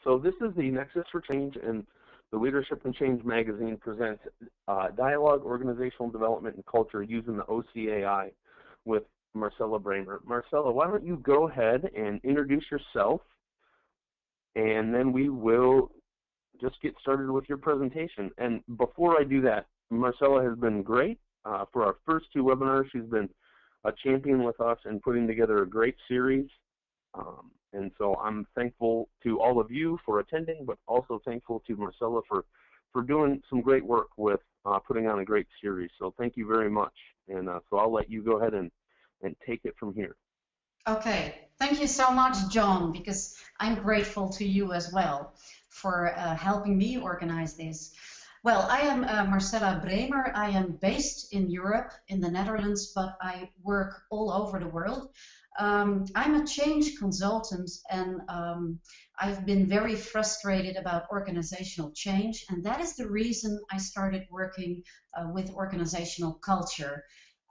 So this is the Nexus for Change, and the Leadership and Change magazine presents Dialogue, Organizational Development, and Culture using the OCAI with Marcella Bremer. Marcella, why don't you go ahead and introduce yourself, and then we will just get started with your presentation. And before I do that, Marcella has been great. For our first two webinars, she's been a champion with us in putting together a great series. And so I'm thankful to all of you for attending, but also thankful to Marcella for doing some great work with putting on a great series. So thank you very much. And so I'll let you go ahead and take it from here. Okay, thank you so much, John, because I'm grateful to you as well for helping me organize this. Well, I am Marcella Bremer. I am based in Europe, in the Netherlands, but I work all over the world. I'm a change consultant, and I've been very frustrated about organizational change, and that is the reason I started working with organizational culture.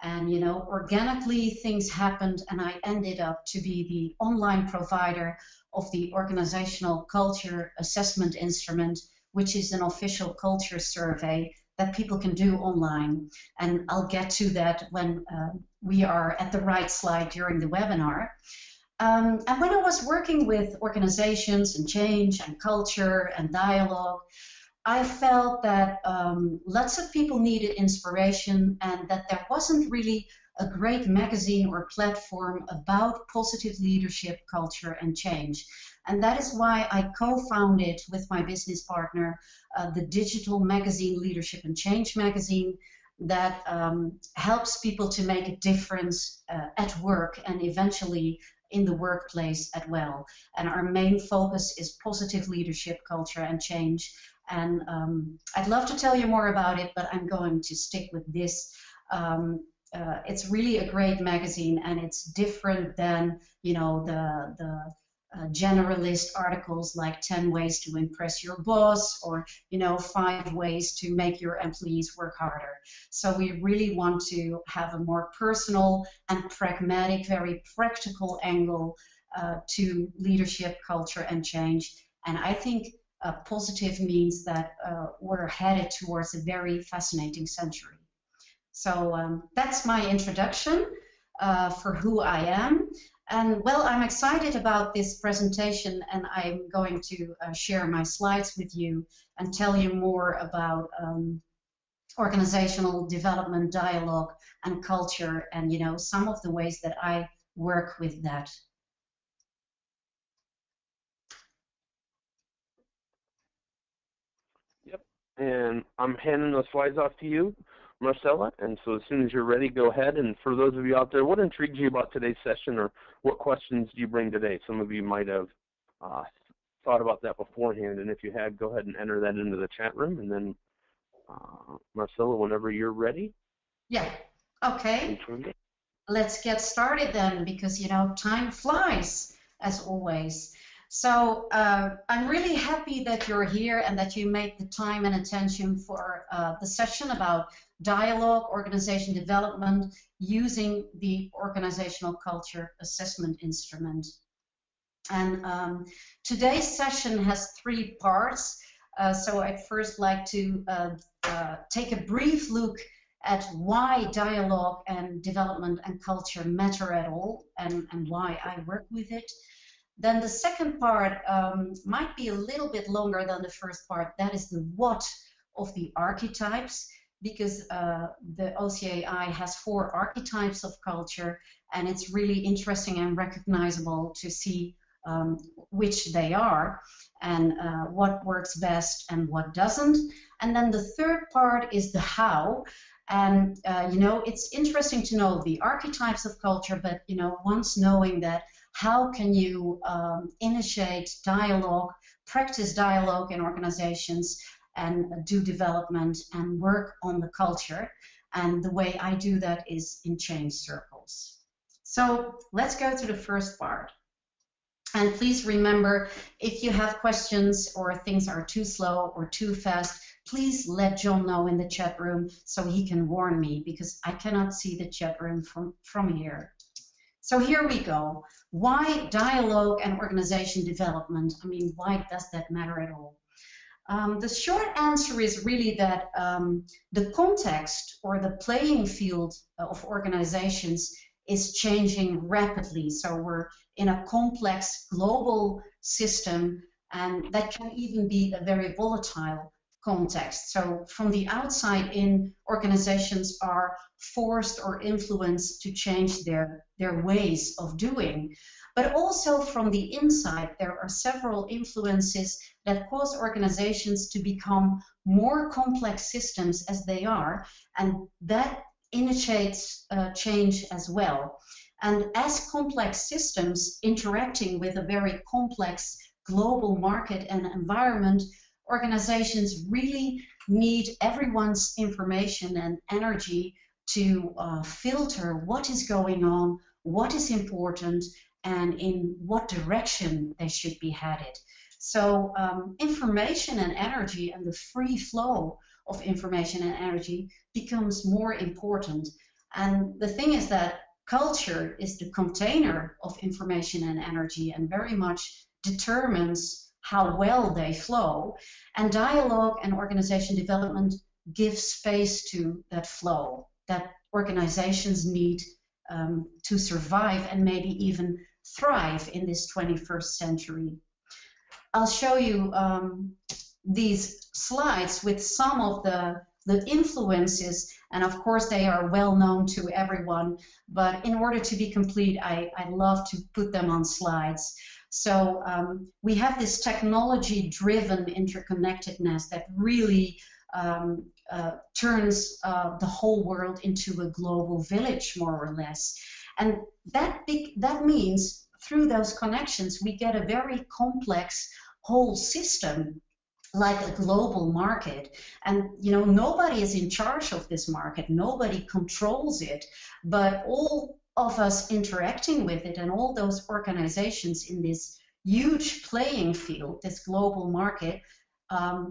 And, you know, organically things happened, and I ended up to be the online provider of the organizational culture assessment instrument, which is an official culture survey that people can do online. And I'll get to that when we are at the right slide during the webinar. And when I was working with organizations and change and culture and dialogue, I felt that lots of people needed inspiration, and that there wasn't really a great magazine or platform about positive leadership, culture, and change. And that is why I co-founded with my business partner the digital magazine Leadership and Change magazine that helps people to make a difference at work and eventually in the workplace as well. And our main focus is positive leadership, culture, and change. And I'd love to tell you more about it, but I'm going to stick with this. It's really a great magazine, and it's different than, you know, the generalist articles like 10 ways to impress your boss, or, you know, 5 ways to make your employees work harder. So we really want to have a more personal and pragmatic, very practical angle to leadership, culture, and change. And I think positive means that we're headed towards a very fascinating century. So that's my introduction for who I am. And well, I'm excited about this presentation, and I'm going to share my slides with you and tell you more about organizational development, dialogue, and culture, and, you know, some of the ways that I work with that. Yep, and I'm handing the slides off to you, Marcella, and so as soon as you're ready, go ahead. And for those of you out there, what intrigued you about today's session, or what questions do you bring today? Some of you might have thought about that beforehand, and if you had, go ahead and enter that into the chat room, and then Marcella, whenever you're ready. Yeah, okay. Let's get started then, because, you know, time flies, as always. So I'm really happy that you're here and that you made the time and attention for the session about dialogue, organization development, using the organizational culture assessment instrument. And today's session has 3 parts. So I'd first like to take a brief look at why dialogue and development and culture matter at all, and why I work with it. Then the second part might be a little bit longer than the first part. That is the what of the archetypes, because the OCAI has 4 archetypes of culture, and it's really interesting and recognizable to see which they are, and what works best and what doesn't. And then the third part is the how. And you know, it's interesting to know the archetypes of culture, but, you know, once knowing that, how can you initiate dialogue, practice dialogue in organizations, and do development and work on the culture? And the way I do that is in change circles. So let's go to the first part. And please remember, if you have questions or things are too slow or too fast, please let John know in the chat room so he can warn me, because I cannot see the chat room from here. So here we go. Why dialogue and organization development? I mean, why does that matter at all? The short answer is really that the context or the playing field of organizations is changing rapidly. So we're in a complex global system, and that can even be a very volatile context. So from the outside in, organizations are forced or influenced to change their ways of doing. But also from the inside, there are several influences that cause organizations to become more complex systems as they are, and that initiates change as well. And as complex systems interacting with a very complex global market and environment, organizations really need everyone's information and energy to filter what is going on, what is important, and in what direction they should be headed. So information and energy and the free flow of information and energy becomes more important. And the thing is that culture is the container of information and energy and very much determines how well they flow. And dialogue and organization development give space to that flow that organizations need to survive and maybe even thrive in this 21st century. I'll show you these slides with some of the influences, and of course they are well known to everyone, but in order to be complete, I love to put them on slides. So we have this technology-driven interconnectedness that really turns the whole world into a global village, more or less. And that means through those connections, we get a very complex whole system, like a global market. And nobody is in charge of this market, nobody controls it, but all of us interacting with it and all those organizations in this huge playing field, this global market,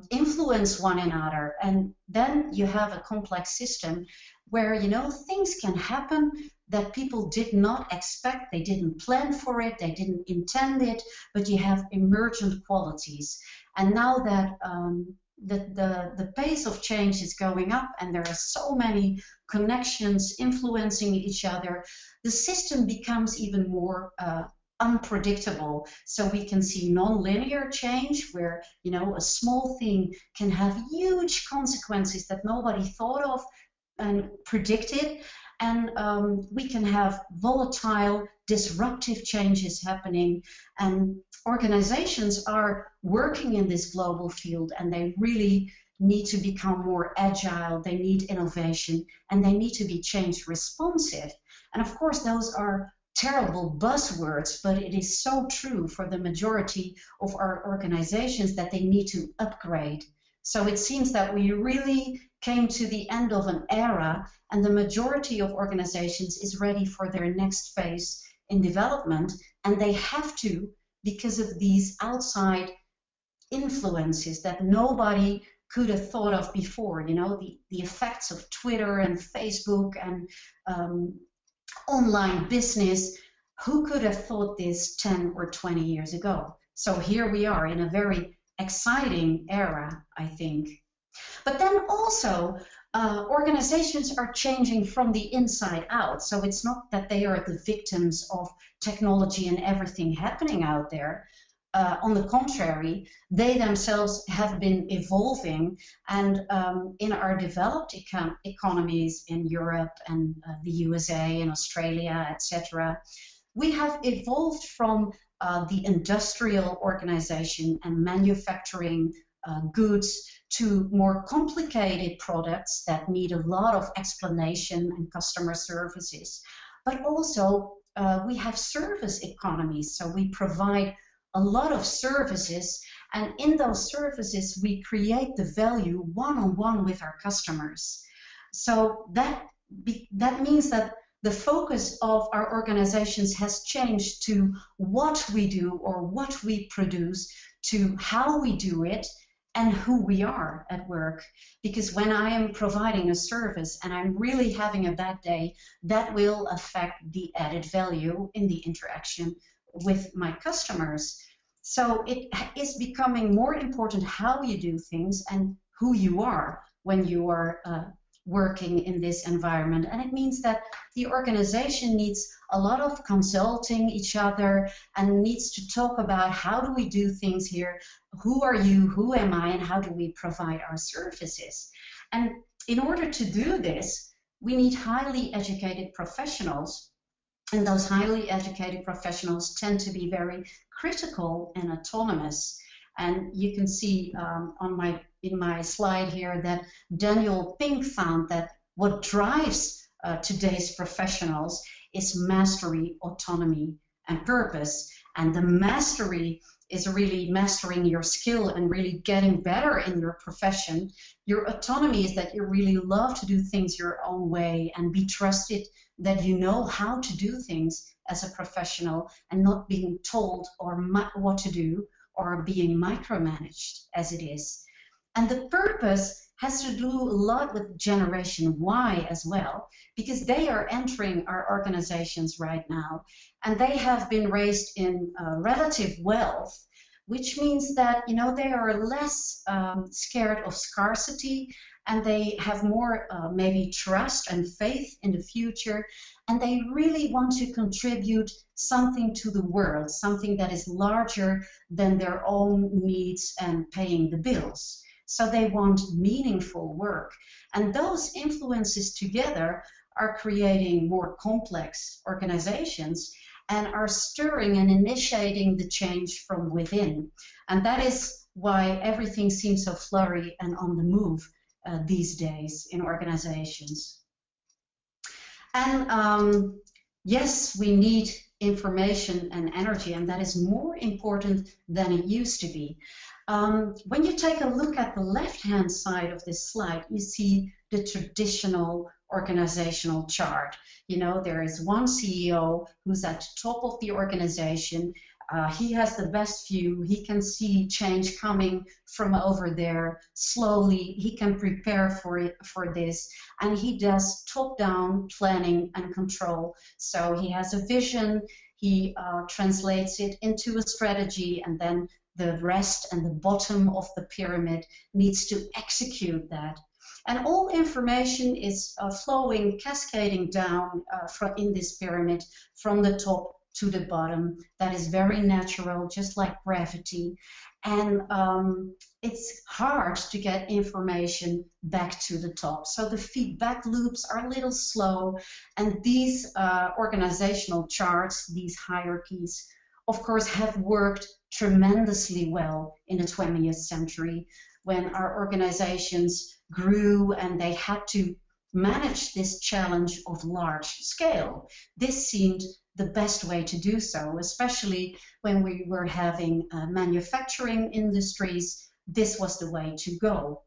influence one another. And then you have a complex system where things can happen that people did not expect, they didn't plan for it, they didn't intend it, but you have emergent qualities. And now that the pace of change is going up and there are so many connections influencing each other, the system becomes even more unpredictable. So we can see non-linear change where a small thing can have huge consequences that nobody thought of and predicted. And we can have volatile, disruptive changes happening. And organizations are working in this global field, and they really need to become more agile. They need innovation, and they need to be change responsive. And of course, those are terrible buzzwords, but it is so true for the majority of our organizations that they need to upgrade. So it seems that we really came to the end of an era, and the majority of organizations is ready for their next phase in development, and they have to, because of these outside influences that nobody could have thought of before, the effects of Twitter and Facebook and online business. Who could have thought this 10 or 20 years ago? So here we are in a very exciting era, I think. But then also, organizations are changing from the inside out. So it's not that they are the victims of technology and everything happening out there. On the contrary, they themselves have been evolving, and in our developed economies in Europe and the USA and Australia, etc., we have evolved from the industrial organization and manufacturing goods to more complicated products that need a lot of explanation and customer services. But also we have service economies, so we provide a lot of services, and in those services we create the value one-on-one with our customers. So that means that the focus of our organizations has changed to what we do or what we produce, to how we do it, and who we are at work. Because when I am providing a service and I'm really having a bad day, that will affect the added value in the interaction with my customers. So it is becoming more important how you do things and who you are when you are working in this environment. And it means that the organization needs a lot of consulting each other and needs to talk about how do we do things here, who are you, who am I, and how do we provide our services. And in order to do this, we need highly educated professionals, and those highly educated professionals tend to be very critical and autonomous. And you can see in my slide here that Daniel Pink found that what drives today's professionals is mastery, autonomy, and purpose. And the mastery is really mastering your skill and really getting better in your profession. Your autonomy is that you really love to do things your own way and be trusted that you know how to do things as a professional and not being told or what to do or being micromanaged as it is. And the purpose has to do a lot with Generation Y as well, because they are entering our organizations right now, and they have been raised in relative wealth, which means that they are less scared of scarcity, and they have more maybe trust and faith in the future, and they really want to contribute something to the world, something that is larger than their own needs and paying the bills. So they want meaningful work. And those influences together are creating more complex organizations and are stirring and initiating the change from within. And that is why everything seems so flurry and on the move these days in organizations. And yes, we need information and energy, and that is more important than it used to be. When you take a look at the left-hand side of this slide, you see the traditional organizational chart. There is one CEO who's at the top of the organization. He has the best view. He can see change coming from over there slowly. He can prepare for this, and he does top-down planning and control. So he has a vision. He translates it into a strategy, and then the rest and the bottom of the pyramid needs to execute that. And all information is flowing, cascading down in this pyramid from the top to the bottom. That is very natural, just like gravity. And it's hard to get information back to the top. So the feedback loops are a little slow. And these organizational charts, these hierarchies, of course, have worked tremendously well in the 20th century when our organizations grew and they had to manage this challenge of large scale. This seemed the best way to do so, especially when we were having manufacturing industries. This was the way to go.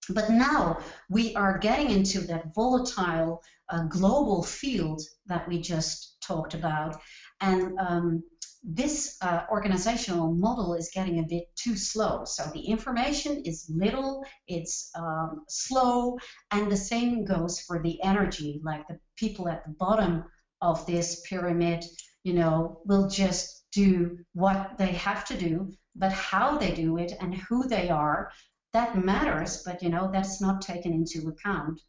But now we are getting into that volatile global field that we just talked about. And this organizational model is getting a bit too slow. So the information is little, it's slow, and the same goes for the energy. Like the people at the bottom of this pyramid, will just do what they have to do, but how they do it and who they are, that matters, but that's not taken into account.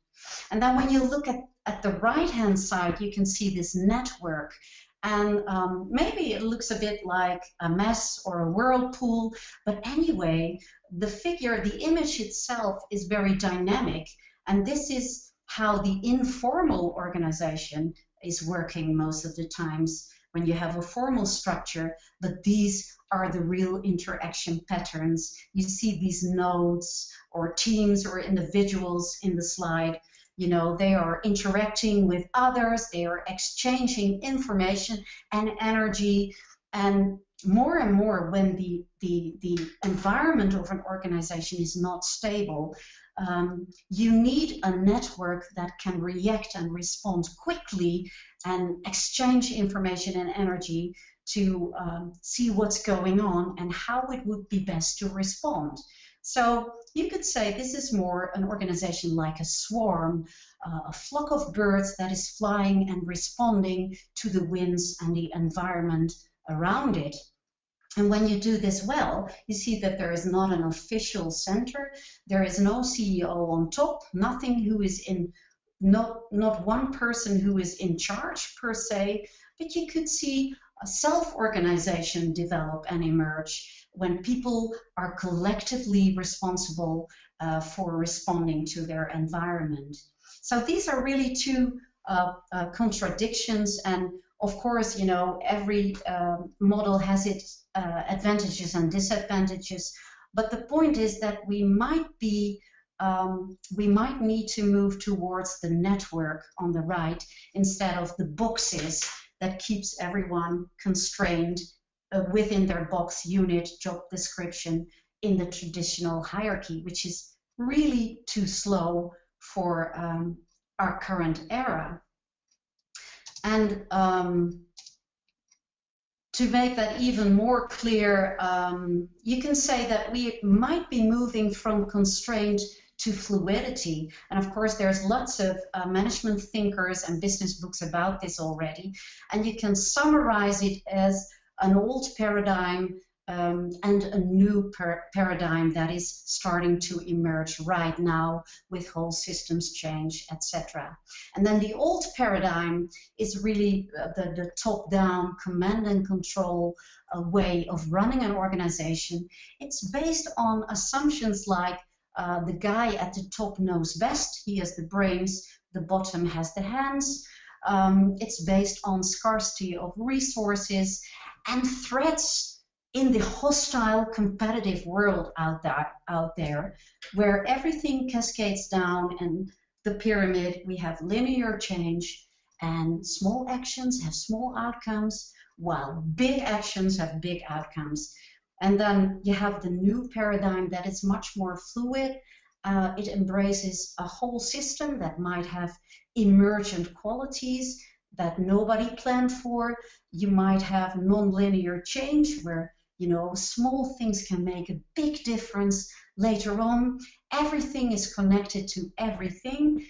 And then when you look at the right-hand side, you can see this network. And maybe it looks a bit like a mess or a whirlpool, but anyway, the image itself is very dynamic. And this is how the informal organization is working most of the times when you have a formal structure, but these are the real interaction patterns. You see these nodes or teams or individuals in the slide. They are interacting with others, they are exchanging information and energy, and more when the environment of an organization is not stable, you need a network that can react and respond quickly and exchange information and energy to see what's going on and how it would be best to respond. So you could say this is more an organization like a swarm, a flock of birds that is flying and responding to the winds and the environment around it. And when you do this well, you see that there is not an official center, there is no CEO on top, nothing who is in, not one person who is in charge per se, but you could see a self-organization develop and emerge when people are collectively responsible for responding to their environment. So these are really two contradictions, and of course, you know, every model has its advantages and disadvantages, but the point is that we might need to move towards the network on the right instead of the boxes that keeps everyone constrained within their box unit job description in the traditional hierarchy, which is really too slow for our current era. And to make that even more clear, you can say that we might be moving from constraint to fluidity. And of course, there's lots of management thinkers and business books about this already. And you can summarize it as an old paradigm and a new paradigm that is starting to emerge right now with whole systems change, etc. And then the old paradigm is really the top-down command and control way of running an organization. It's based on assumptions like the guy at the top knows best, he has the brains, the bottom has the hands. It's based on scarcity of resources and threats in the hostile competitive world out there, where everything cascades down and the pyramid, we have linear change and small actions have small outcomes, while big actions have big outcomes. And then you have the new paradigm that is much more fluid. It embraces a whole system that might have emergent qualities that nobody planned for. You might have non-linear change where, you know, small things can make a big difference later on. Everything is connected to everything.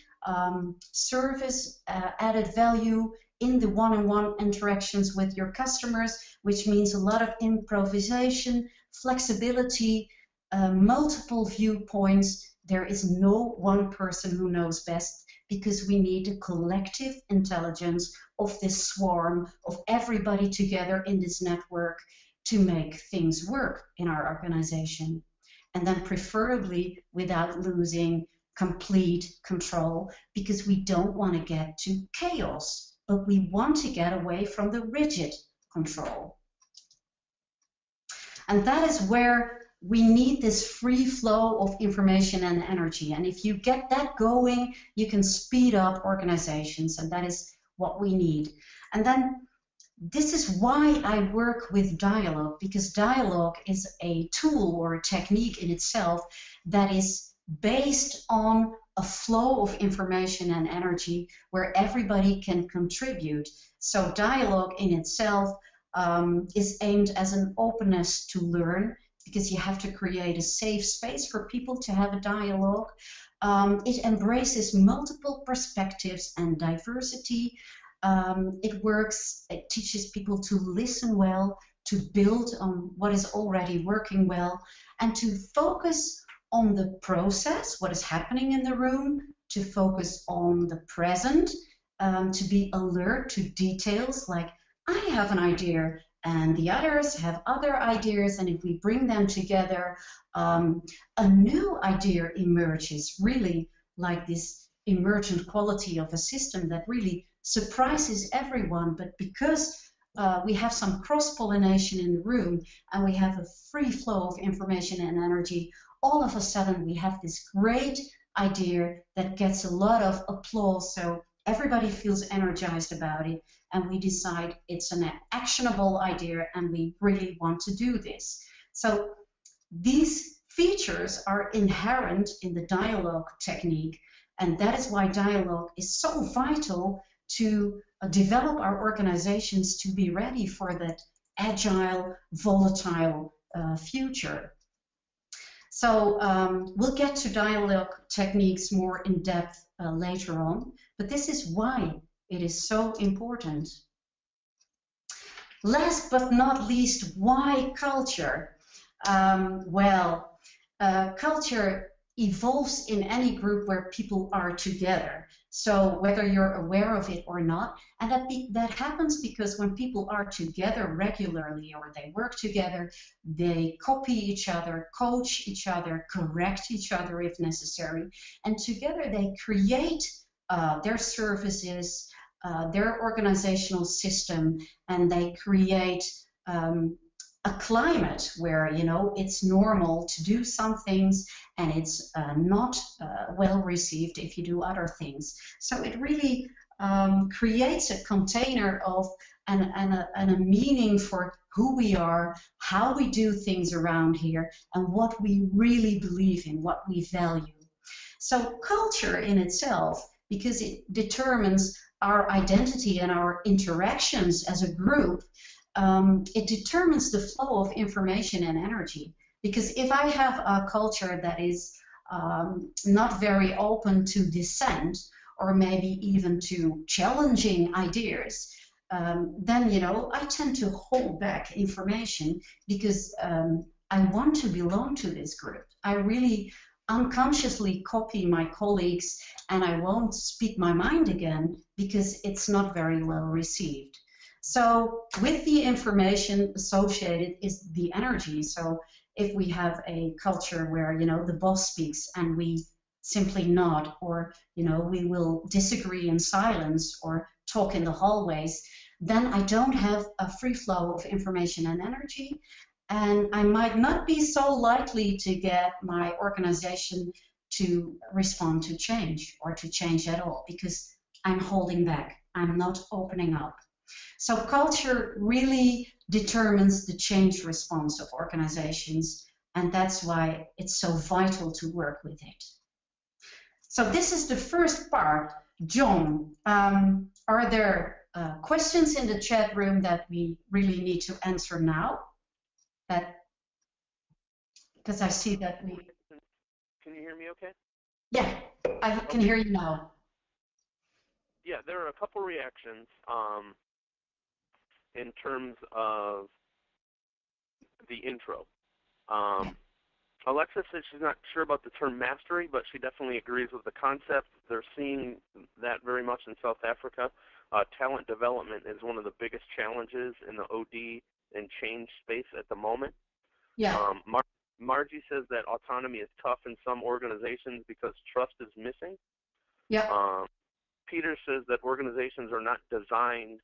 Service, added value in the one-on-one interactions with your customers, which means a lot of improvisation, flexibility, multiple viewpoints. There is no one person who knows best, because we need the collective intelligence of this swarm, of everybody together in this network to make things work in our organization. And then preferably without losing complete control, because we don't want to get to chaos, but we want to get away from the rigid control. And that is where we need this free flow of information and energy. And if you get that going, you can speed up organizations, and that is what we need. And then this is why I work with dialogue, because dialogue is a tool or a technique in itself that is based on a flow of information and energy where everybody can contribute. So dialogue in itself is aimed as an openness to learn, because you have to create a safe space for people to have a dialogue. It embraces multiple perspectives and diversity. It teaches people to listen well, to build on what is already working well, and to focus on the process, what is happening in the room, to focus on the present, to be alert to details like, I have an idea and the others have other ideas, and if we bring them together, a new idea emerges, really like this emergent quality of a system that really surprises everyone. But because we have some cross-pollination in the room and we have a free flow of information and energy, all of a sudden we have this great idea that gets a lot of applause. So everybody feels energized about it, and we decide it's an actionable idea and we really want to do this. So these features are inherent in the dialogue technique, and that is why dialogue is so vital to develop our organizations to be ready for that agile, volatile future. So we'll get to dialogue techniques more in depth later on, but this is why it is so important. Last but not least, why culture? Culture evolves in any group where people are together. So whether you're aware of it or not, and that happens because when people are together regularly or they work together, they copy each other, coach each other, correct each other if necessary, and together they create their services, their organizational system, and they create a climate where, you know, it's normal to do some things and it's not well received if you do other things. So it really creates a container of and a meaning for who we are, how we do things around here, and what we really believe in, what we value. So culture in itself, because it determines our identity and our interactions as a group, it determines the flow of information and energy. Because if I have a culture that is not very open to dissent, or maybe even to challenging ideas, then, you know, I tend to hold back information because I want to belong to this group. I really unconsciously copy my colleagues and I won't speak my mind again because it's not very well received. So with the information associated is the energy. So if we have a culture where, you know, the boss speaks and we simply nod, or, you know, we will disagree in silence or talk in the hallways, then I don't have a free flow of information and energy. And I might not be so likely to get my organization to respond to change or to change at all because I'm holding back. I'm not opening up. So culture really determines the change response of organizations, and that's why it's so vital to work with it. So this is the first part. John, are there questions in the chat room that we really need to answer now? Because I see that we... Can you hear me okay? Yeah, I can hear you now. Yeah, there are a couple reactions in terms of the intro. Alexa says she's not sure about the term mastery, but she definitely agrees with the concept. They're seeing that very much in South Africa. Talent development is one of the biggest challenges in the OD and change space at the moment. Yeah. Margie says that autonomy is tough in some organizations because trust is missing. Yeah. Peter says that organizations are not designed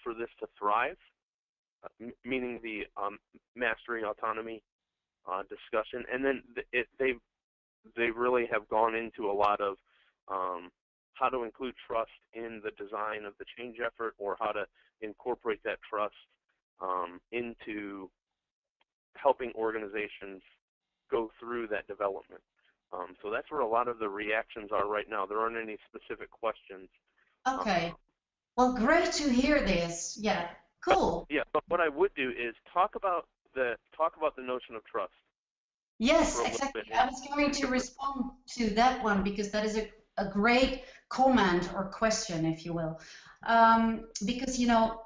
for this to thrive, meaning the mastery autonomy discussion. And then they really have gone into a lot of how to include trust in the design of the change effort, or how to incorporate that trust into helping organizations go through that development. So that's where a lot of the reactions are right now. There aren't any specific questions. Okay. Well, great to hear this. Yeah. Cool. Yeah, but what I would do is talk about the notion of trust. Yes, exactly. I was going to respond to that one because that is a great comment or question, if you will. Because, you know,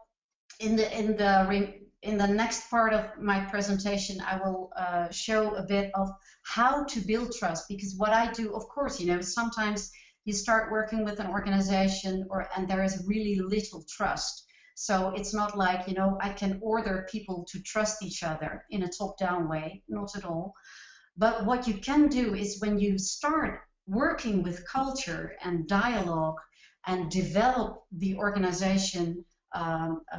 in the next part of my presentation, I will show a bit of how to build trust. Because what I do, of course, you know, sometimes you start working with an organization and there is really little trust. So it's not like, you know, I can order people to trust each other in a top-down way, not at all. But what you can do is when you start working with culture and dialogue and develop the organization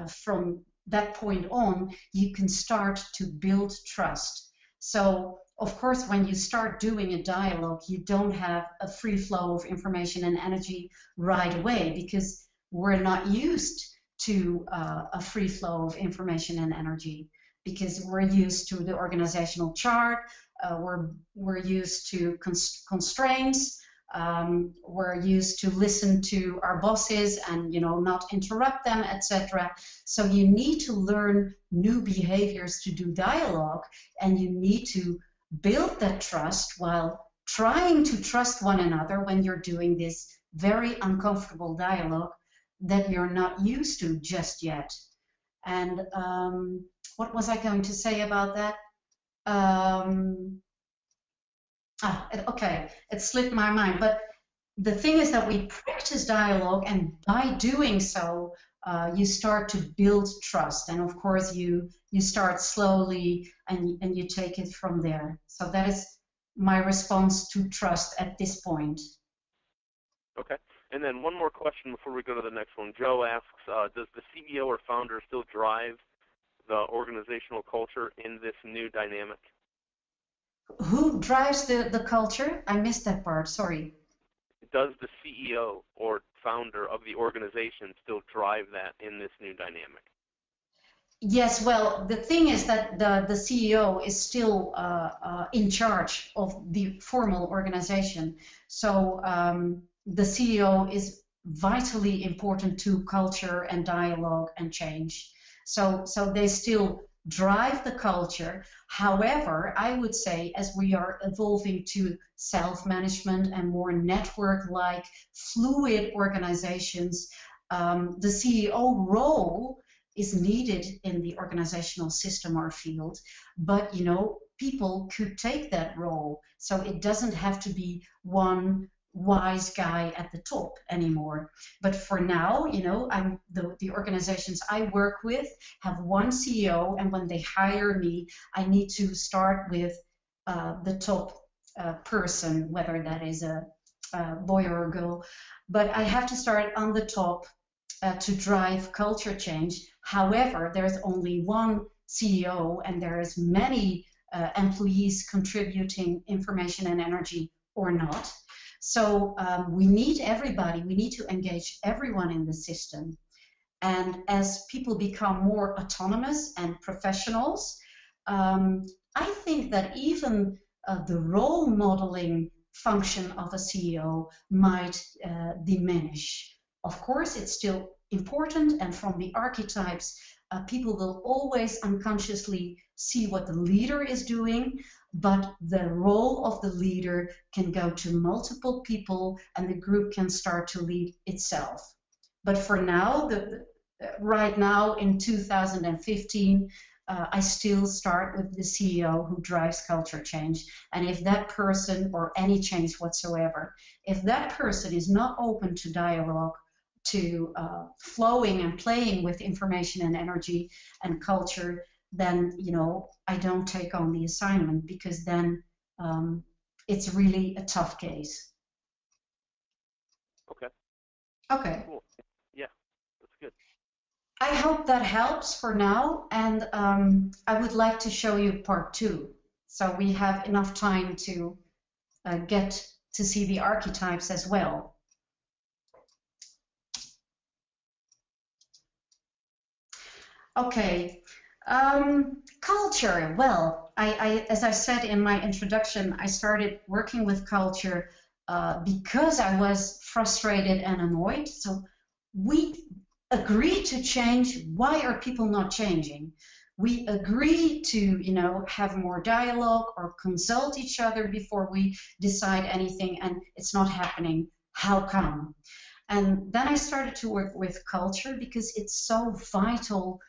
from that point on, you can start to build trust. So, of course, when you start doing a dialogue, you don't have a free flow of information and energy right away because we're not used to a free flow of information and energy because we're used to the organizational chart, we're used to constraints, we're used to listen to our bosses and, you know, not interrupt them, etc. So you need to learn new behaviors to do dialogue, and you need to build that trust while trying to trust one another when you're doing this very uncomfortable dialogue that you're not used to just yet. And what was I going to say about that? Okay, it slipped my mind. But the thing is that we practice dialogue, and by doing so, you start to build trust. And of course, you start slowly, and you take it from there. So that is my response to trust at this point. Okay. And then one more question before we go to the next one. Joe asks, does the CEO or founder still drive the organizational culture in this new dynamic? Who drives the culture? I missed that part, sorry. Does the CEO or founder of the organization still drive that in this new dynamic? Yes, well, the thing is that the CEO is still in charge of the formal organization. So the CEO is vitally important to culture and dialogue and change. So they still drive the culture. However, I would say as we are evolving to self-management and more network-like fluid organizations, the CEO role is needed in the organizational system or field, but people could take that role. So it doesn't have to be one wise guy at the top anymore. But for now, the organizations I work with have one CEO, and when they hire me, I need to start with the top person, whether that is a boy or a girl. But I have to start on the top to drive culture change. However, there's only one CEO, and there's many employees contributing information and energy or not. So we need everybody. We need to engage everyone in the system. And as people become more autonomous and professionals, I think that even the role modeling function of a CEO might diminish. Of course, it's still important, and from the archetypes, people will always unconsciously see what the leader is doing, but the role of the leader can go to multiple people, and the group can start to lead itself. But for now, right now in 2015, I still start with the CEO who drives culture change. And if that person, or any change whatsoever, if that person is not open to dialogue, to flowing and playing with information and energy and culture, then I don't take on the assignment, because then it's really a tough case. Okay. Cool. Yeah, that's good. I hope that helps for now, and I would like to show you part 2, so we have enough time to get to see the archetypes as well. Okay, culture. Well, as I said in my introduction, I started working with culture because I was frustrated and annoyed. So we agreed to change. Why are people not changing? We agreed to, have more dialogue or consult each other before we decide anything, and it's not happening. How come? And then I started to work with culture because it's so vital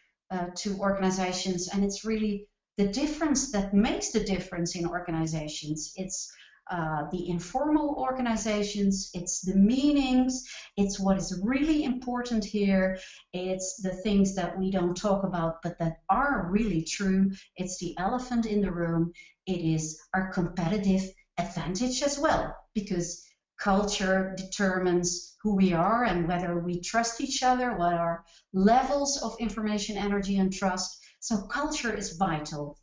to organizations, and it's really the difference that makes the difference in organizations. It's the informal organizations, it's the meanings, it's what is really important here, it's the things that we don't talk about but that are really true, it's the elephant in the room, it is our competitive advantage as well, because culture determines who we are and whether we trust each other, what are levels of information, energy, and trust. So culture is vital.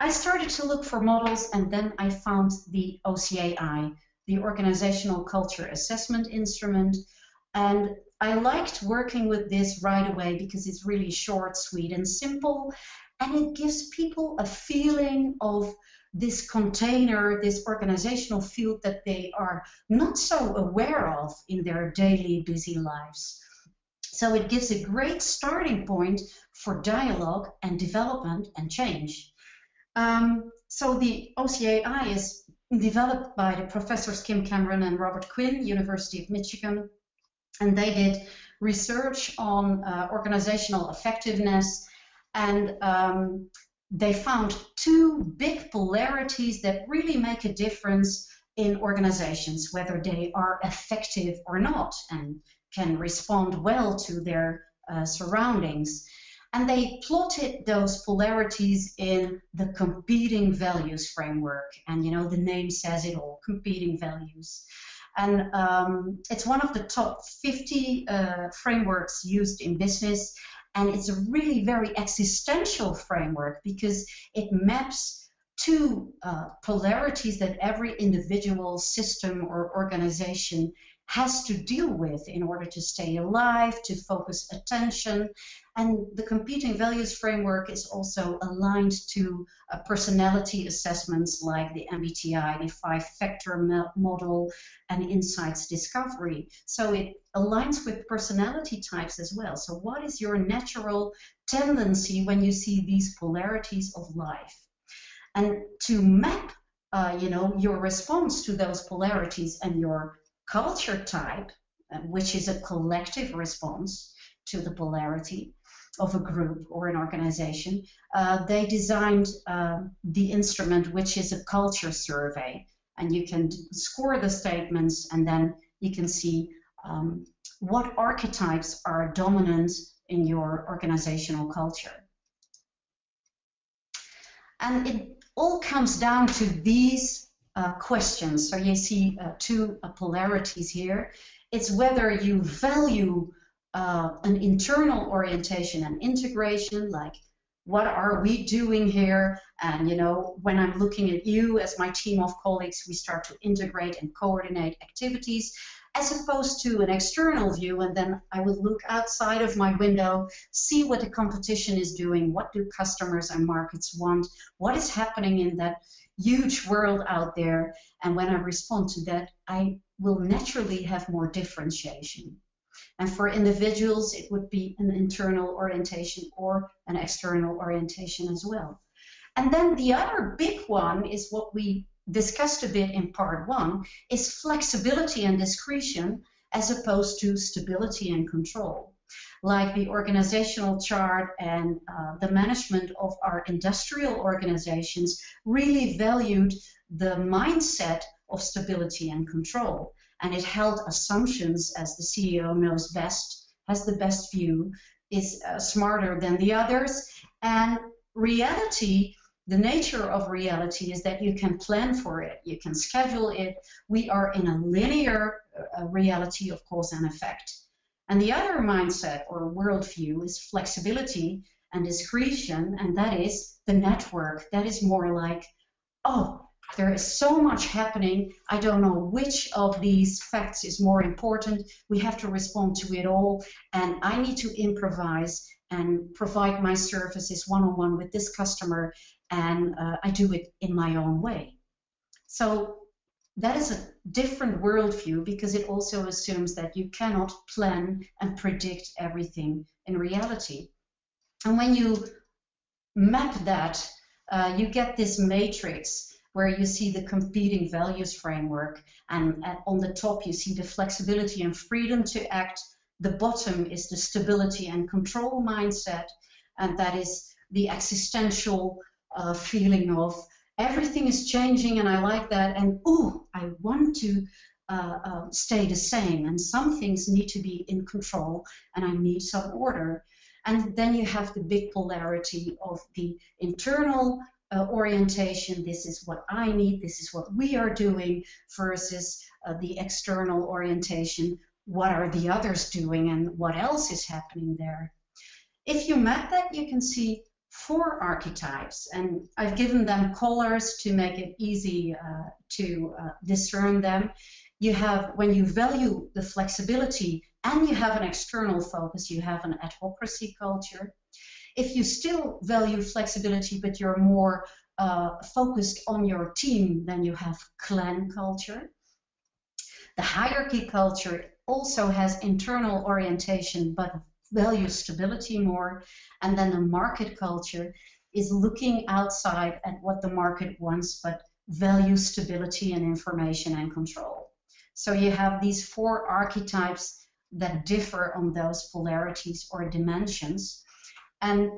I started to look for models, and then I found the OCAI, the Organizational Culture Assessment Instrument. And I liked working with this right away because it's really short, sweet, and simple. And it gives people a feeling of this container, this organizational field that they are not so aware of in their daily busy lives. So it gives a great starting point for dialogue and development and change. So the OCAI is developed by the professors Kim Cameron and Robert Quinn, University of Michigan, and they did research on organizational effectiveness, and they found two big polarities that really make a difference in organizations, whether they are effective or not and can respond well to their surroundings. And they plotted those polarities in the competing values framework. And you know, the name says it all, competing values. And it's one of the top 50 frameworks used in business. And it's a really very existential framework because it maps two polarities that every individual system or organization has to deal with in order to stay alive, to focus attention. And the competing values framework is also aligned to personality assessments like the MBTI, the 5-factor model, and insights discovery. So it aligns with personality types as well. So what is your natural tendency when you see these polarities of life? And to map your response to those polarities and your culture type, which is a collective response to the polarity of a group or an organization, they designed the instrument, which is a culture survey. And you can score the statements, and then you can see what archetypes are dominant in your organizational culture. And it all comes down to these questions. So you see two polarities here. It's whether you value an internal orientation and integration, like what are we doing here? And you know, when I'm looking at you as my team of colleagues, we start to integrate and coordinate activities, as opposed to an external view, and then I would look outside of my window, see what the competition is doing, what do customers and markets want, what is happening in that huge world out there, and when I respond to that, I will naturally have more differentiation. And for individuals, it would be an internal orientation or an external orientation as well. And then the other big one is what we discussed a bit in part one, is flexibility and discretion as opposed to stability and control. Like the organizational chart and the management of our industrial organizations really valued the mindset of stability and control. And it held assumptions, as the CEO knows best, has the best view, is smarter than the others. And reality, the nature of reality is that you can plan for it, you can schedule it. We are in a linear reality of cause and effect. And the other mindset or worldview is flexibility and discretion, and that is the network. That is more like, oh, there is so much happening. I don't know which of these facts is more important. We have to respond to it all, and I need to improvise and provide my services one-on-one with this customer, and I do it in my own way. So that is a different worldview because it also assumes that you cannot plan and predict everything in reality. And when you map that, you get this matrix where you see the competing values framework, and on the top you see the flexibility and freedom to act. The bottom is the stability and control mindset, and that is the existential feeling of everything is changing and I like that, and ooh, I want to stay the same, and some things need to be in control and I need some order. And then you have the big polarity of the internal orientation, this is what I need, this is what we are doing, versus the external orientation, what are the others doing and what else is happening there. If you map that, you can see 4 archetypes, and I've given them colors to make it easy to discern them. You have, when you value the flexibility and you have an external focus, you have an adhocracy culture. If you still value flexibility, but you're more focused on your team, then you have clan culture. The hierarchy culture also has internal orientation, but values stability more. And then the market culture is looking outside at what the market wants, but values stability and information and control. So you have these 4 archetypes that differ on those polarities or dimensions. And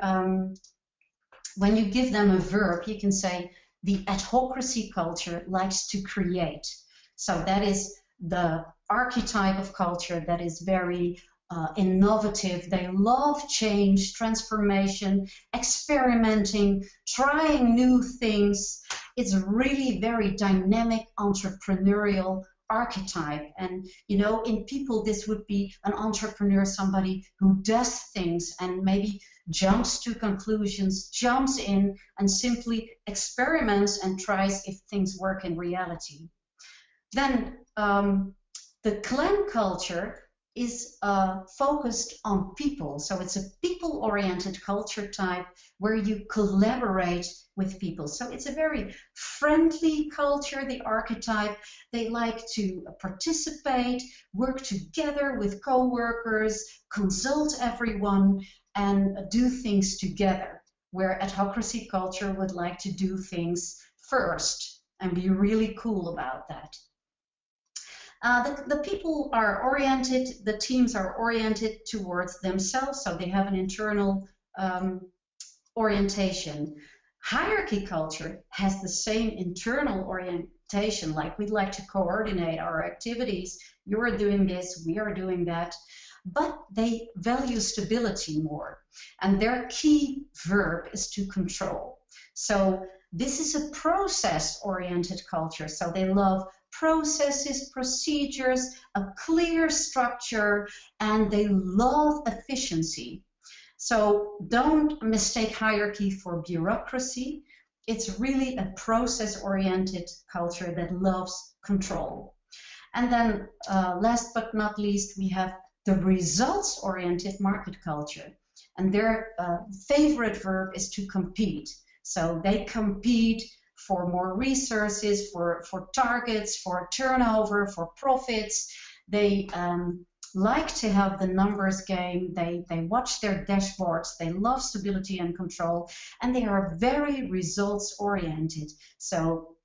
when you give them a verb, you can say the adhocracy culture likes to create. So that is the archetype of culture that is very innovative. They love change, transformation, experimenting, trying new things. It's really very dynamic, entrepreneurial archetype. And you know, in people, this would be an entrepreneur, somebody who does things and maybe jumps to conclusions, jumps in and simply experiments and tries if things work in reality. Then the clan culture is focused on people. So it's a people-oriented culture type where you collaborate with people. So it's a very friendly culture, the archetype. They like to participate, work together with co-workers, consult everyone, and do things together, where adhocracy culture would like to do things first and be really cool about that. The people are oriented, the teams are oriented towards themselves, so they have an internal orientation. Hierarchy culture has the same internal orientation, like we'd like to coordinate our activities. You're doing this, we are doing that, but they value stability more. And their key verb is to control. So this is a process-oriented culture, so they love processes, procedures, a clear structure, and they love efficiency. So don't mistake hierarchy for bureaucracy. It's really a process-oriented culture that loves control. And then last but not least, we have the results-oriented market culture. And their favorite verb is to compete. So they compete for more resources, for targets, for turnover, for profits. They like to have the numbers game. They watch their dashboards. They love stability and control, and they are very results oriented. So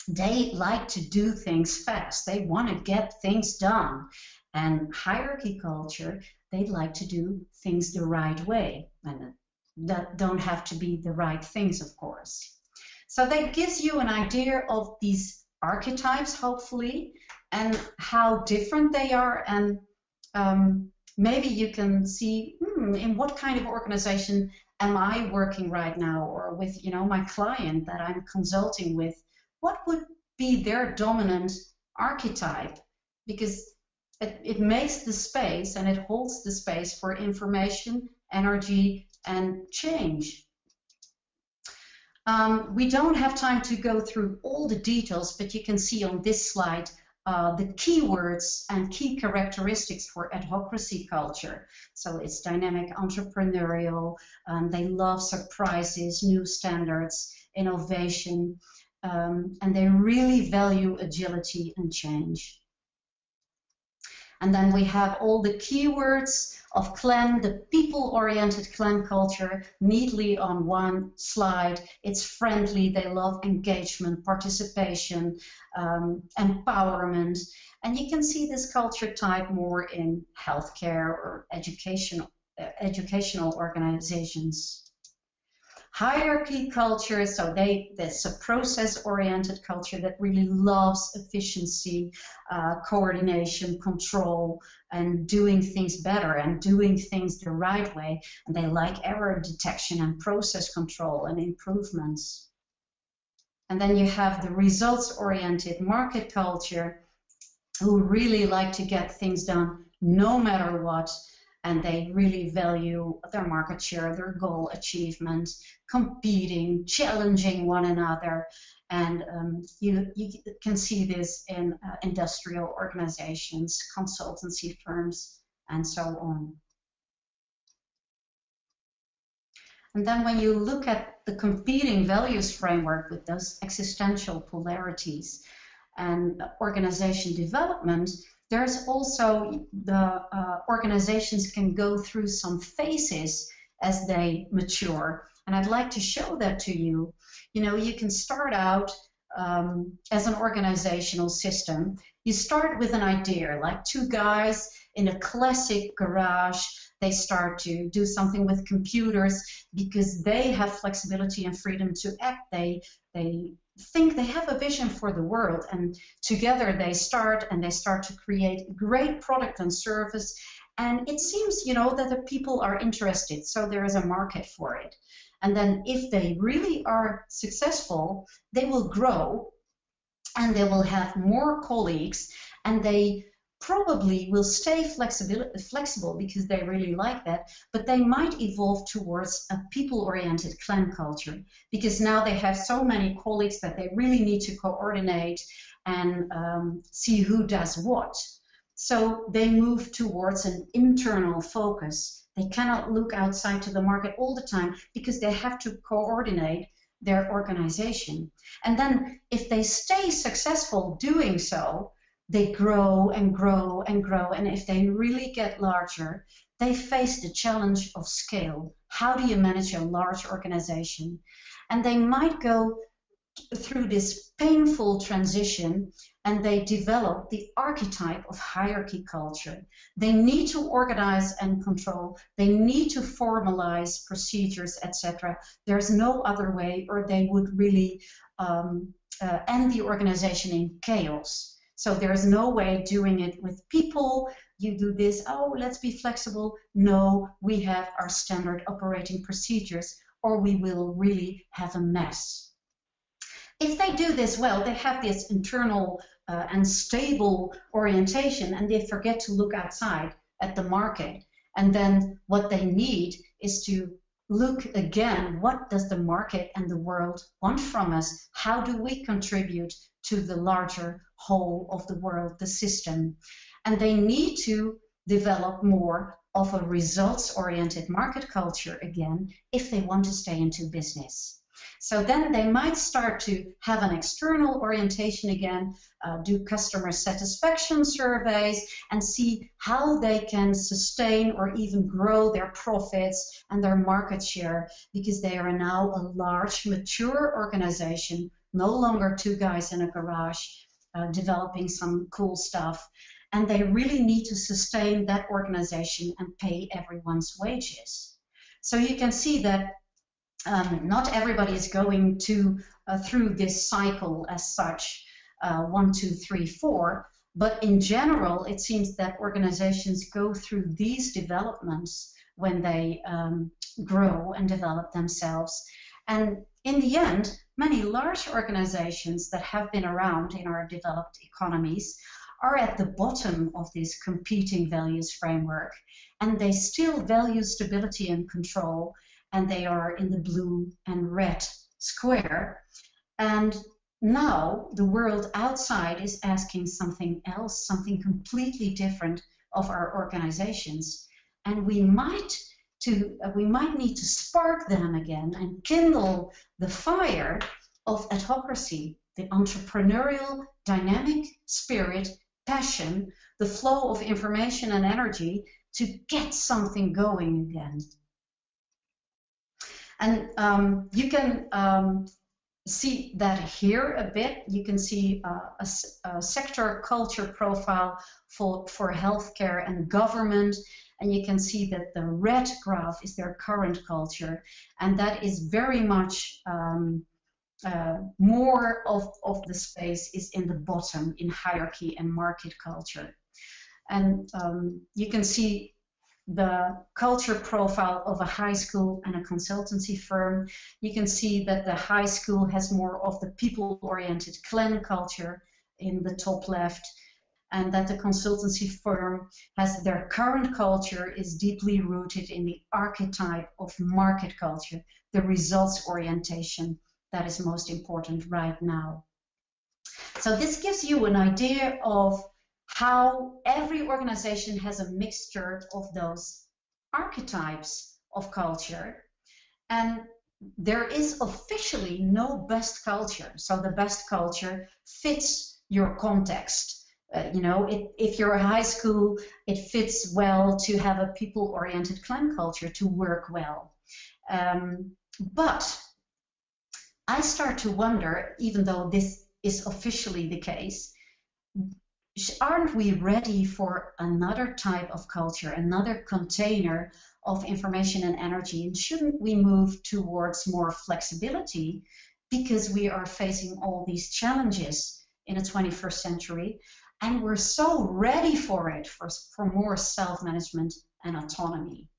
they like to do things fast. They want to get things done. And hierarchy culture, they like to do things the right way, and that don't have to be the right things, of course. So that gives you an idea of these archetypes, hopefully, and how different they are. And maybe you can see in what kind of organization am I working right now, or with, you know, my client that I'm consulting with, what would be their dominant archetype? Because it makes the space, and it holds the space for information, energy, and change. We don't have time to go through all the details, but you can see on this slide the keywords and key characteristics for adhocracy culture. So it's dynamic, entrepreneurial, they love surprises, new standards, innovation, and they really value agility and change. And then we have all the keywords of clan, the people-oriented clan culture, neatly on one slide. It's friendly, they love engagement, participation, empowerment. And you can see this culture type more in healthcare or educational organizations. Hierarchy culture, so that's a process-oriented culture that really loves efficiency, coordination, control, and doing things better and doing things the right way. And they like error detection and process control and improvements. And then you have the results-oriented market culture, who really like to get things done no matter what. And they really value their market share, their goal achievement, competing, challenging one another. And you can see this in industrial organizations, consultancy firms, and so on. And then when you look at the competing values framework with those existential polarities and organization development, there's also the organizations can go through some phases as they mature. And I'd like to show that to you. You know, you can start out as an organizational system. You start with an idea, like two guys in a classic garage. They start to do something with computers because they have flexibility and freedom to act. They think they have a vision for the world, and together they start to create great product and service. And it seems, you know, that the people are interested, so there is a market for it. And then if they really are successful, they will grow and they will have more colleagues, and they probably will stay flexible because they really like that, but they might evolve towards a people-oriented clan culture, because now they have so many colleagues that they really need to coordinate and see who does what. So they move towards an internal focus. They cannot look outside to the market all the time because they have to coordinate their organization. And then if they stay successful doing so, they grow and grow and grow. And if they really get larger, they face the challenge of scale. How do you manage a large organization? And they might go through this painful transition, and they develop the archetype of hierarchy culture. They need to organize and control. They need to formalize procedures, etc. There's no other way, or they would really end the organization in chaos. So there is no way doing it with people. You do this, oh, let's be flexible. No, we have our standard operating procedures, or we will really have a mess. If they do this well, they have this internal and stable orientation, and they forget to look outside at the market. And then what they need is to look again, what does the market and the world want from us? How do we contribute to the larger whole of the world, the system? And they need to develop more of a results-oriented market culture again if they want to stay into business. So then they might start to have an external orientation again, do customer satisfaction surveys, and see how they can sustain or even grow their profits and their market share, because they are now a large, mature organization, no longer two guys in a garage developing some cool stuff. And they really need to sustain that organization and pay everyone's wages. So you can see that not everybody is going to through this cycle as such, 1, 2, 3, 4, but in general, it seems that organizations go through these developments when they grow and develop themselves. And in the end, many large organizations that have been around in our developed economies are at the bottom of this competing values framework, and they still value stability and control, and they are in the blue and red square. And now the world outside is asking something else, something completely different of our organizations. And we might need to spark them again and kindle the fire of adhocracy, the entrepreneurial, dynamic spirit, passion, the flow of information and energy to get something going again. And you can see that here a bit. You can see a sector culture profile for healthcare and government, and you can see that the red graph is their current culture, and that is very much more of the space is in the bottom, in hierarchy and market culture. And you can see the culture profile of a high school and a consultancy firm. You can see that the high school has more of the people-oriented clan culture in the top left, and that the consultancy firm has their current culture is deeply rooted in the archetype of market culture, the results orientation that is most important right now. So this gives you an idea of how every organization has a mixture of those archetypes of culture, and there is officially no best culture. So the best culture fits your context. You know, if you're a high school, it fits well to have a people-oriented clan culture to work well. But I start to wonder, even though this is officially the case, aren't we ready for another type of culture, another container of information and energy? And shouldn't we move towards more flexibility because we are facing all these challenges in the 21st century and we're so ready for it, for more self-management and autonomy?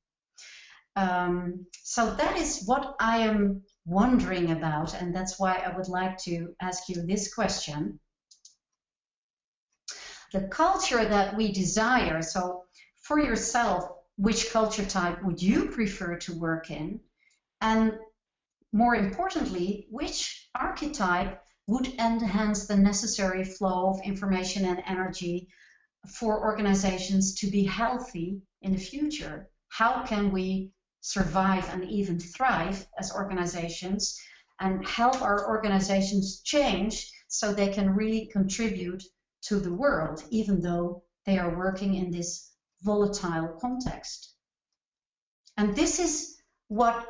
So that is what I am wondering about, and that's why I would like to ask you this question. The culture that we desire, so for yourself, which culture type would you prefer to work in? And more importantly, which archetype would enhance the necessary flow of information and energy for organizations to be healthy in the future? How can we survive and even thrive as organizations and help our organizations change so they can really contribute to the world, even though they are working in this volatile context? And this is what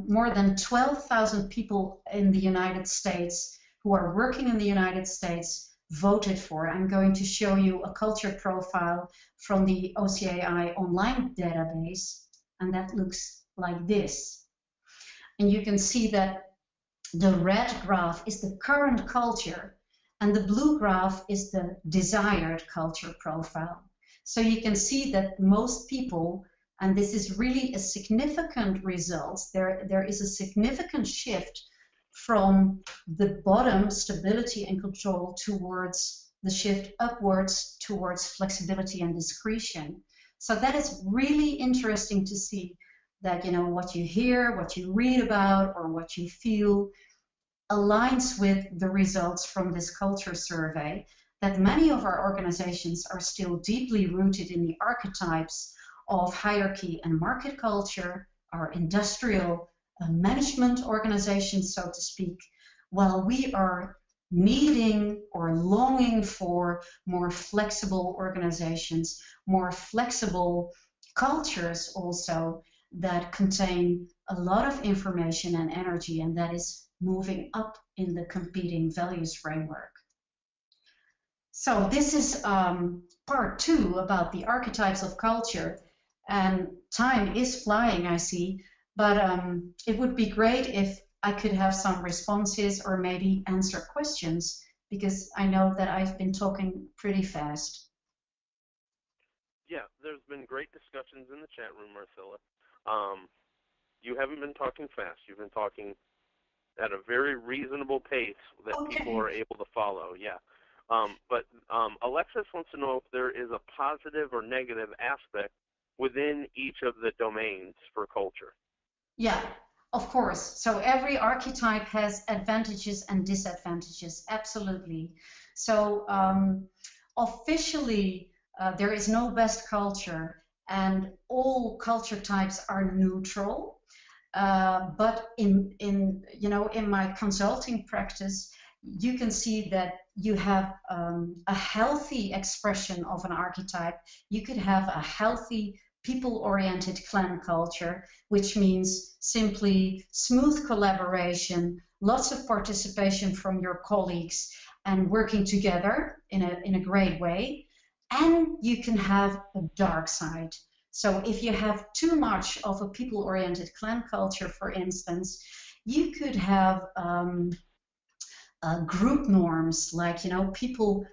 more than 12,000 people in the United States who are working in the United States voted for. I'm going to show you a culture profile from the OCAI online database, and that looks like this. And you can see that the red graph is the current culture, and the blue graph is the desired culture profile. So you can see that most people, and this is really a significant result, there is a significant shift from the bottom, stability and control, towards the shift upwards towards flexibility and discretion. So that is really interesting to see that, you know, what you hear, what you read about, or what you feel aligns with the results from this culture survey, that many of our organizations are still deeply rooted in the archetypes of hierarchy and market culture, our industrial management organizations, so to speak, while we are needing or longing for more flexible organizations, more flexible cultures also that contain a lot of information and energy, and that is moving up in the competing values framework. So this is part 2 about the archetypes of culture, and time is flying, I see, but it would be great if I could have some responses or maybe answer questions, because I know that I've been talking pretty fast. Yeah, there's been great discussions in the chat room, Marcella. You haven't been talking fast. You've been talking at a very reasonable pace that people are able to follow. Yeah. But Alexis wants to know if there is a positive or negative aspect within each of the domains for culture. Yeah, of course. So every archetype has advantages and disadvantages, absolutely. So officially, there is no best culture, and all culture types are neutral. But in my consulting practice, you can see that you have a healthy expression of an archetype. You could have a healthy people-oriented clan culture, which means simply smooth collaboration, lots of participation from your colleagues, and working together in a great way. And you can have a dark side. So if you have too much of a people-oriented clan culture, for instance, you could have group norms, like, people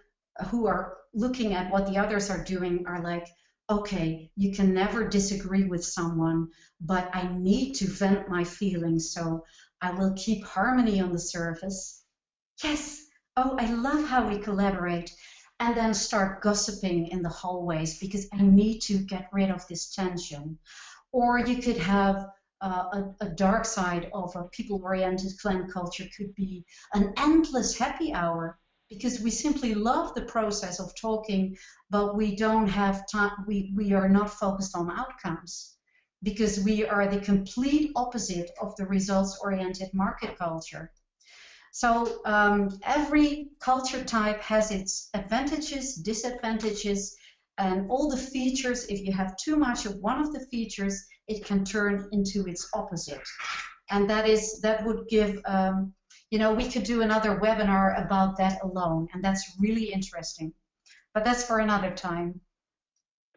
who are looking at what the others are doing are like, okay, you can never disagree with someone, but I need to vent my feelings, so I will keep harmony on the surface. Yes, oh, I love how we collaborate. And then start gossiping in the hallways because I need to get rid of this tension. Or you could have a dark side of a people-oriented clan culture, could be an endless happy hour, because we simply love the process of talking, but we don't have time, we are not focused on outcomes, because we are the complete opposite of the results-oriented market culture. So every culture type has its advantages, disadvantages, and all the features. If you have too much of one of the features, it can turn into its opposite. And that would give, you know, we could do another webinar about that alone, and that's really interesting. But that's for another time.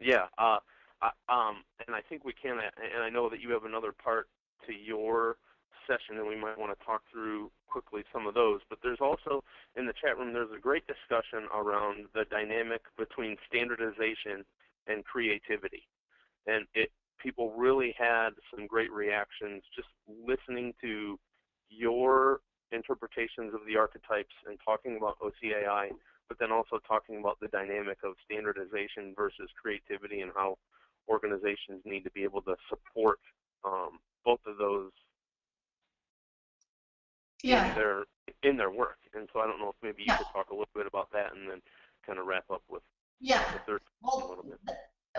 Yeah, and I think we can, and I know that you have another part to your session, and we might want to talk through quickly some of those. But there's also, in the chat room, there's a great discussion around the dynamic between standardization and creativity. And people really had some great reactions just listening to your interpretations of the archetypes and talking about OCAI, but then also talking about the dynamic of standardization versus creativity and how organizations need to be able to support both of those in their work. And so I don't know if maybe you could talk a little bit about that and then kind of wrap up with the third a little bit.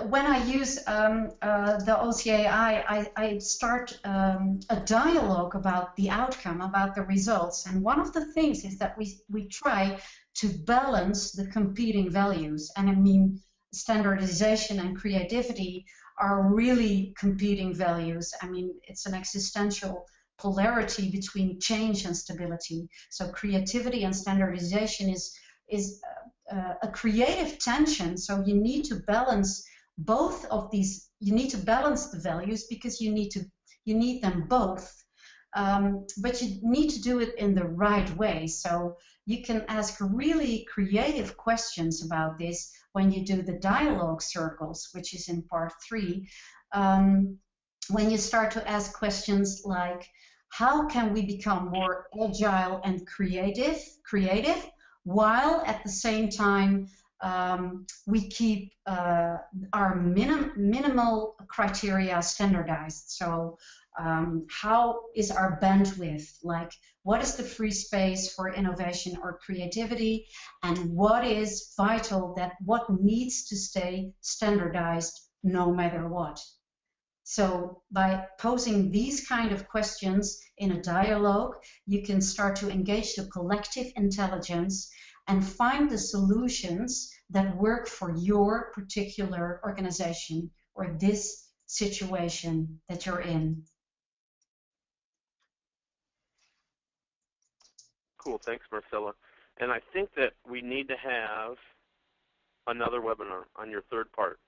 When I use the OCAI, I start a dialogue about the outcome, about the results. And one of the things is that we try to balance the competing values. And I mean, standardization and creativity are really competing values. I mean, it's an existential polarity between change and stability. So creativity and standardization is a creative tension. So you need to balance both of these. You need to balance the values because you need them both, but you need to do it in the right way. So you can ask really creative questions about this when you do the dialogue circles, which is in part 3. When you start to ask questions like, how can we become more agile and creative while at the same time we keep our minimal criteria standardized? So how is our bandwidth? Like, what is the free space for innovation or creativity? And what is vital, what needs to stay standardized no matter what? So by posing these kind of questions in a dialogue, you can start to engage the collective intelligence and find the solutions that work for your particular organization or this situation that you're in. Cool, thanks, Marcella. And I think that we need to have another webinar on your third part.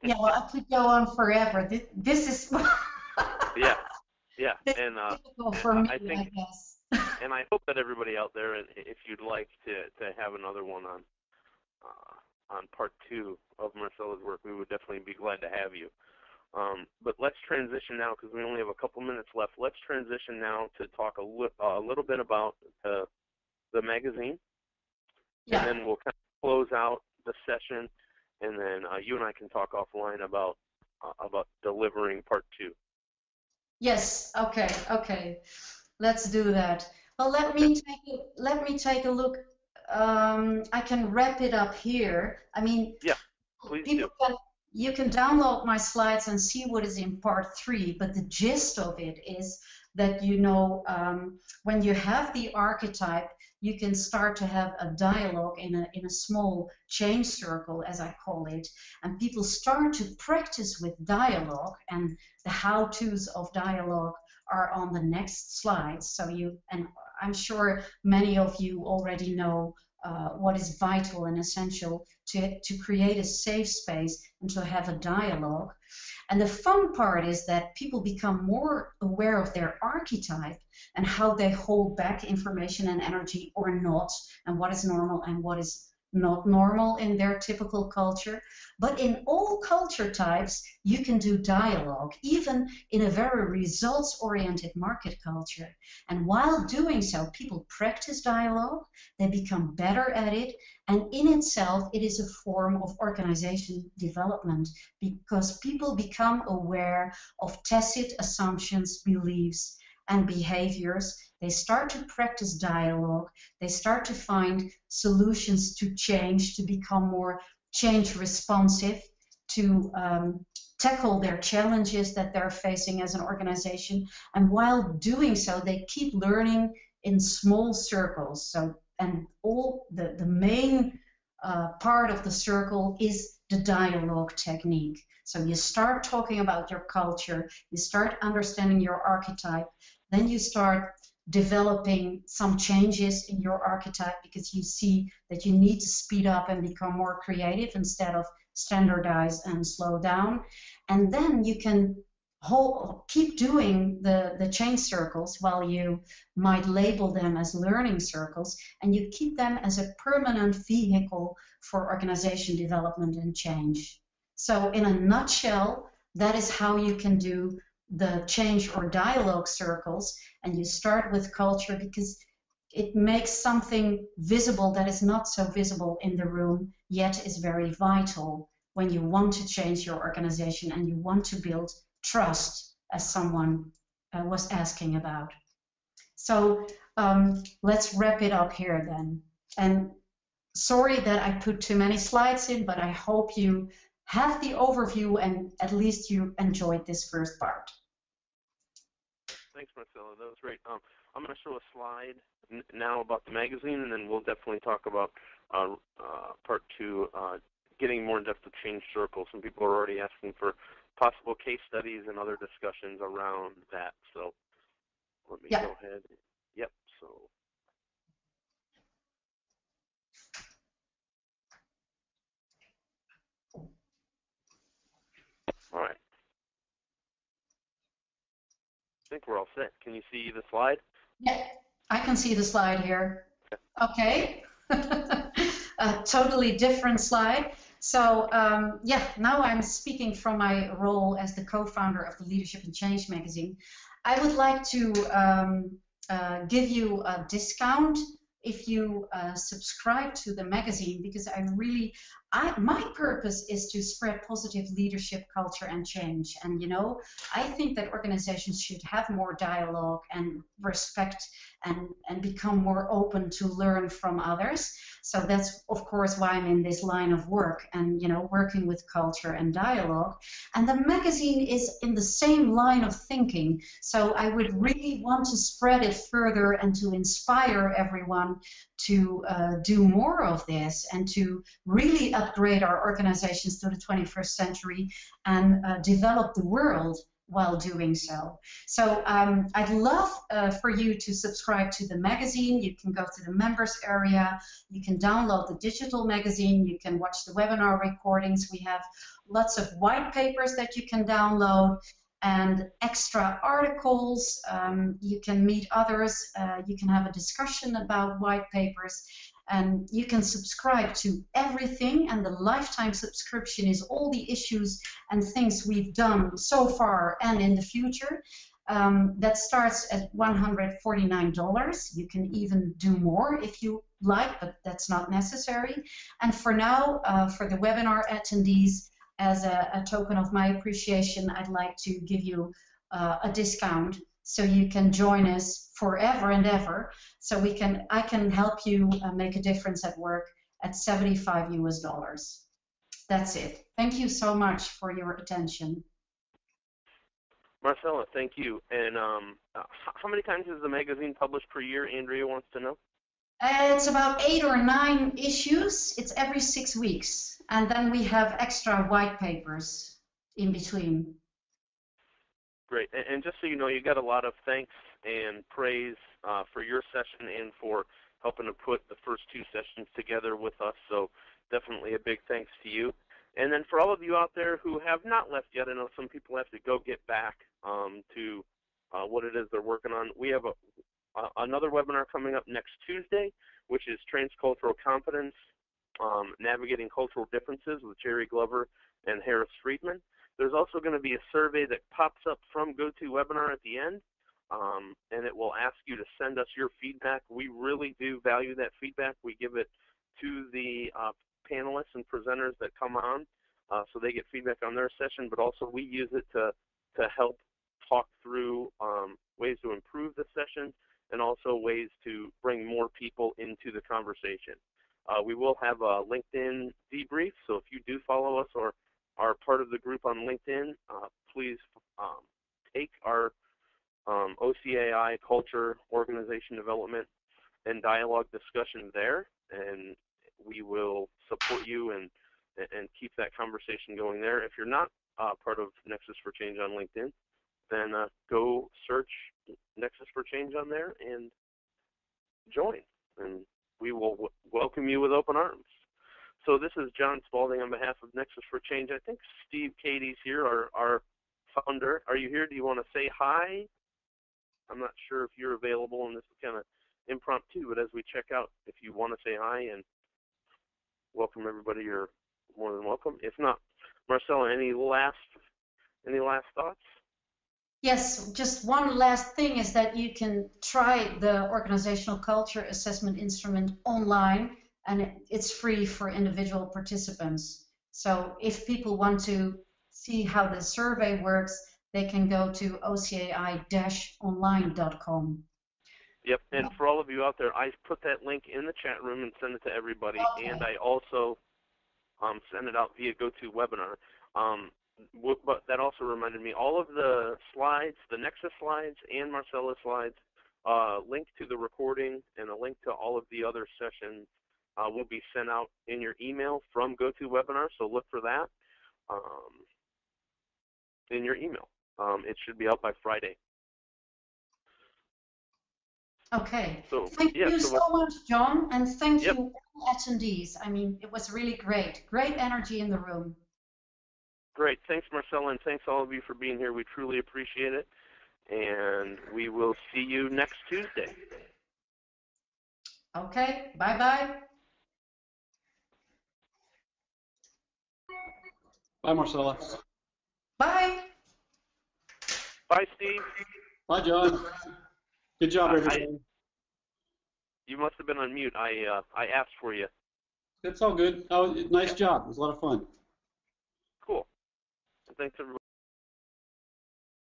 Yeah, well, I could go on forever. This is yeah, this and difficult for me, I think, I guess. And I hope that everybody out there, if you'd like to have another one on part 2 of Marcella's work, we would definitely be glad to have you. But let's transition now, because we only have a couple minutes left. Let's transition now to talk a little bit about the magazine, and then we'll kind of close out the session, and then you and I can talk offline about delivering part 2. Yes. Okay. Let's do that. Well, let me take a look. I can wrap it up here. I mean, yeah, please do. You can download my slides and see what is in part 3, but the gist of it is that, you know, when you have the archetype, you can start to have a dialogue in a small change circle, as I call it, and people start to practice with dialogue, and the how-tos of dialogue are on the next slides. So and I'm sure many of you already know what is vital and essential to create a safe space and to have a dialogue. And the fun part is that people become more aware of their archetype and how they hold back information and energy or not, and what is normal and what is not normal in their typical culture. But in all culture types, you can do dialogue, even in a very results-oriented market culture. And while doing so, people practice dialogue, they become better at it, and in itself, it is a form of organization development, because people become aware of tacit assumptions, beliefs, and behaviors. They start to practice dialogue. They start to find solutions to change, to become more change responsive, to tackle their challenges that they're facing as an organization. And while doing so, they keep learning in small circles. So, and all the main part of the circle is the dialogue technique. So you start talking about your culture, you start understanding your archetype, then you start developing some changes in your archetype because you see that you need to speed up and become more creative instead of standardize and slow down. And then you can keep doing the change circles while you might label them as learning circles, and you keep them as a permanent vehicle for organization development and change. So in a nutshell, that is how you can do the change or dialogue circles. And you start with culture because it makes something visible that is not so visible in the room, yet is very vital when you want to change your organization and you want to build trust, as someone was asking about. So let's wrap it up here then. And sorry that I put too many slides in, but I hope you have the overview and at least you enjoyed this first part. Thanks, Marcella. That was great. I'm going to show a slide now about the magazine, and then we'll definitely talk about part two, getting more in depth with change circles. Some people are already asking for possible case studies and other discussions around that. So let me go ahead. Yep. So. All right. I think we're all set. Can you see the slide? Yeah, I can see the slide here. Okay. A totally different slide. So yeah, now I'm speaking from my role as the co-founder of the Leadership and Change magazine. I would like to give you a discount if you subscribe to the magazine, because my purpose is to spread positive leadership, culture, and change. And, you know, I think that organizations should have more dialogue and respect and become more open to learn from others. So that's, of course, why I'm in this line of work and, you know, working with culture and dialogue. And the magazine is in the same line of thinking. So I would really want to spread it further and to inspire everyone to do more of this and to really upgrade our organizations to the 21st century and develop the world while doing so. So I'd love for you to subscribe to the magazine. You can go to the members area. You can download the digital magazine. You can watch the webinar recordings. We have lots of white papers that you can download and extra articles. You can meet others. You can have a discussion about white papers. And you can subscribe to everything, and the lifetime subscription is all the issues and things we've done so far and in the future. That starts at $149. You can even do more if you like, but that's not necessary. And for now, for the webinar attendees, as a token of my appreciation, I'd like to give you a discount so you can join us forever and ever. So I can help you make a difference at work at $75 US. That's it. Thank you so much for your attention. Marcella, thank you. And how many times is the magazine published per year? Andrea wants to know. It's about 8 or 9 issues. It's every 6 weeks. And then we have extra white papers in between. Great. And just so you know, you got a lot of thanks and praise for your session and for helping to put the first 2 sessions together with us. So definitely a big thanks to you. And then for all of you out there who have not left yet, I know some people have to go get back to what it is they're working on. We have another webinar coming up next Tuesday, which is Transcultural Competence, Navigating Cultural Differences with Jerry Glover and Harris Friedman. There's also going to be a survey that pops up from GoToWebinar at the end, and it will ask you to send us your feedback. We really do value that feedback. We give it to the panelists and presenters that come on, so they get feedback on their session, but also we use it to help talk through ways to improve the session and also ways to bring more people into the conversation. We will have a LinkedIn debrief, so if you do follow us or are part of the group on LinkedIn, please take our OCAI culture, organization development, and dialogue discussion there, and we will support you and keep that conversation going there. If you're not part of Nexus for Change on LinkedIn, then go search NEXUS4change on there and join. And we will welcome you with open arms. So this is John Spalding on behalf of NEXUS4change. I think Steve Katie's here, our founder. Are you here? Do you want to say hi? I'm not sure if you're available, and this is kind of impromptu, but as we check out, if you want to say hi and welcome everybody, you're more than welcome. If not, Marcella, any last thoughts? Yes, just one last thing is that you can try the organizational culture assessment instrument online, and it's free for individual participants. So if people want to see how the survey works, they can go to ocai-online.com. Yep, and for all of you out there, I put that link in the chat room and send it to everybody, okay. And I also send it out via GoToWebinar. But that also reminded me, all of the slides, the Nexus slides and Marcella's slides, link to the recording and a link to all of the other sessions will be sent out in your email from GoToWebinar, so look for that in your email. It should be out by Friday. Okay. So, thank you so much, John, and thank you all attendees. I mean, it was really great. Great energy in the room. Great. Thanks, Marcella, and thanks all of you for being here. We truly appreciate it, and we will see you next Tuesday. Okay. Bye-bye. Bye, Marcella. Bye. Bye, Steve. Bye, John. Good job, everybody. You must have been on mute. I asked for you. It's all good. Oh, nice job. It was a lot of fun. Cool. Thanks, everybody.